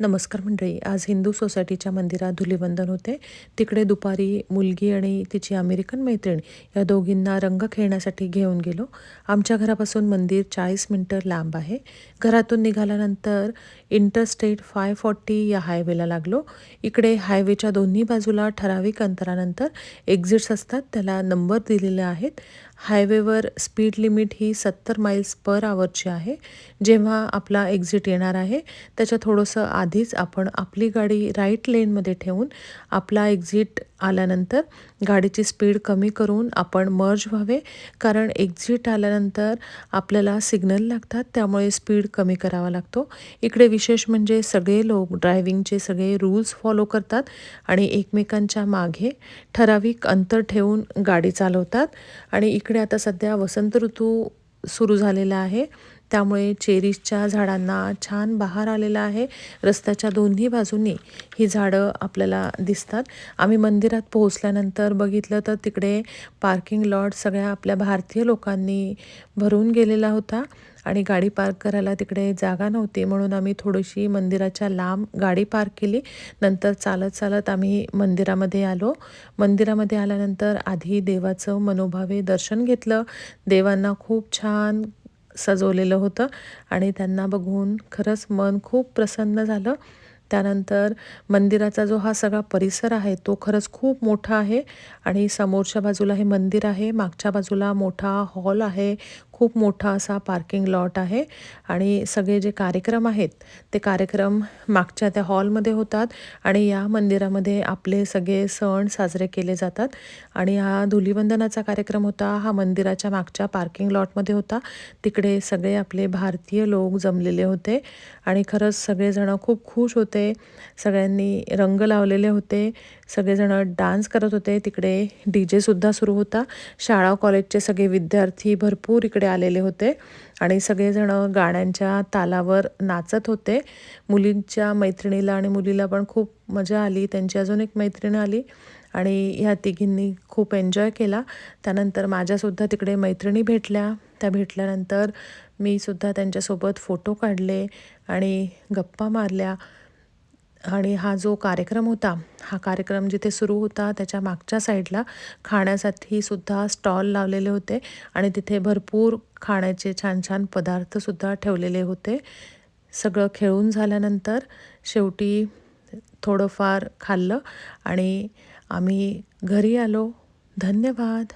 नमस्कार मंडळी. आज हिंदू सोसायटीच्या मंदिरात धुलीवंदन होते. तिकडे दुपारी मुलगी आणि तिची अमेरिकन मैत्रीण या दोघींना रंग खेळण्यासाठी घेऊन गेलो. आमच्या घरापासून मंदिर 40 मिनिटं लांब आहे. घरातून निघाल्यानंतर इंटरस्टेट 540 या हायवेला लागलो. इकडे हायवेच्या दोन्ही बाजूला ठराविक अंतरानंतर एक्झिट्स असतात, त्याला नंबर दिलेले आहेत. हायवेवर स्पीड लिमिट ही 70 माइल्स पर आवरची आहे. जेव्हा आपला एक्झिट येणार आहे त्याच्या थोडंसं आधीच आपण आपली गाडी राईट लेनमध्ये ठेवून आपला एक्झिट आल्यानंतर गाडीची स्पीड कमी करून आपण मर्ज व्हावे, कारण एक्झिट आल्यानंतर आपल्याला सिग्नल लागतात, त्यामुळे स्पीड कमी करावा लागतो. इकडे विशेष म्हणजे सगळे लोक ड्रायव्हिंगचे सगळे रूल्स फॉलो करतात आणि एकमेकांच्या मागे ठराविक अंतर ठेवून गाडी चालवतात. आणि इकडे आता सध्या वसंत ऋतू सुरू झालेला आहे, त्यामुळे चेरीजच्या झाडांना छान बहार आलेला आहे. रस्त्याच्या दोन्ही बाजूंनी ही झाडं आपल्याला दिसतात. आम्ही मंदिरात पोहोचल्यानंतर बघितलं तर तिकडे पार्किंग लॉट सगळ्या आपल्या भारतीय लोकांनी भरून गेलेला होता आणि गाडी पार्क करायला तिकडे जागा नव्हती, म्हणून आम्ही थोडीशी मंदिराच्या लांब गाडी पार्क केली. नंतर चालत चालत आम्ही मंदिरामध्ये आलो. मंदिरामध्ये आल्यानंतर आधी देवाचं मनोभावे दर्शन घेतलं. देवांना खूप छान सजवलेलं होतं आणि त्यांना बघून खरंच मन खूप प्रसन्न झालं. त्यानंतर मंदिराचा जो हा सगळा परिसर आहे तो खरंच खूप मोठा आहे आणि समोरच्या बाजूला हे मंदिर आहे, मागच्या बाजूला मोठा हॉल आहे, खूप मोठा असा पार्किंग लॉट आहे आणि सगळे जे कार्यक्रम आहेत ते कार्यक्रम मागच्या त्या हॉलमध्ये होतात आणि या मंदिरामध्ये आपले सगळे सण साजरे केले जातात. आणि हा धुलीवंदनाचा कार्यक्रम होता, हा मंदिराच्या मागच्या पार्किंग लॉटमध्ये होता. तिकडे सगळे आपले भारतीय लोक जमलेले होते आणि खरंच सगळेजण खूप खुश होते. सगळ्यांनी रंग लावलेले होते, सगळेजण डान्स करत होते. तिकडे DJ सुद्धा सुरू होता. शाळा कॉलेजचे सगळे विद्यार्थी भरपूर इकडे आलेले होते आणि सगळेजण गाण्यांच्या तालावर नाचत होते. मुलींच्या मैत्रिणीला आणि मुलीला पण खूप मजा आली. त्यांची अजून एक मैत्रीण आली आणि ह्या तिघींनी खूप एन्जॉय केला. त्यानंतर माझ्यासुद्धा तिकडे मैत्रिणी भेटल्या. त्या भेटल्यानंतर मी सुद्धा त्यांच्यासोबत फोटो काढले आणि गप्पा मारल्या. आणि हा जो कार्यक्रम होता, हा कार्यक्रम जिथे सुरू होता त्याच्या मागच्या साईडला खाण्यासाठी सुद्धा स्टॉल लावलेले होते आणि तिथे भरपूर खाण्याचे छान छान पदार्थसुद्धा ठेवलेले होते. सगळं खेळून झाल्यानंतर शेवटी थोडंफार खाल्लं आणि आम्ही घरी आलो. धन्यवाद.